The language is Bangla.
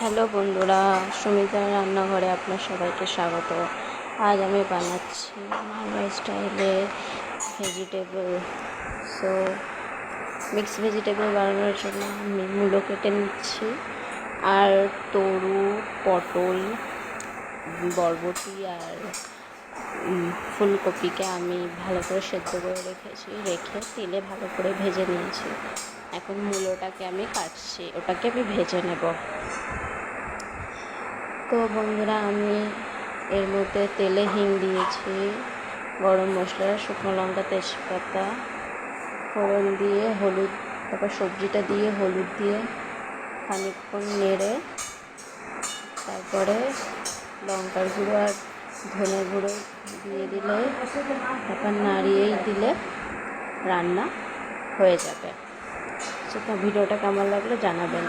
হ্যালো বন্ধুরা, সুমিতার রান্নাঘরে আপনার সবাইকে স্বাগত। আজ আমি বানাচ্ছি মালবাই স্টাইলে ভেজিটেবল। সো মিক্স ভেজিটেবল বানানোর জন্য আমি মূলো কেটে নিচ্ছি, আর তরু, পটল, বরবটি আর ফুলকপিকে আমি ভালো করে সেদ্ধ করে রেখে তেলে ভালো করে ভেজে নিয়েছি। এখন মূলোটাকে আমি কাটছি, ওটাকে আমি ভেজে নেব। তো বন্ধুরা, আমি এর মধ্যে তেলে হিং দিয়েছি, গরম মশলা, শুকনো লঙ্কা, তেজপাতা ফোড়ন দিয়ে হলুদ, তারপর সবজিটা দিয়ে হলুদ দিয়ে খানিকক্ষণ নেড়ে তারপরে লঙ্কার গুঁড়ো আর ধনে গুঁড়ো দিয়ে দিলে, তারপর নাড়িয়েই দিলে রান্না হয়ে যাবে। সেটা ভিডিওটা কেমন লাগলো জানাবেন।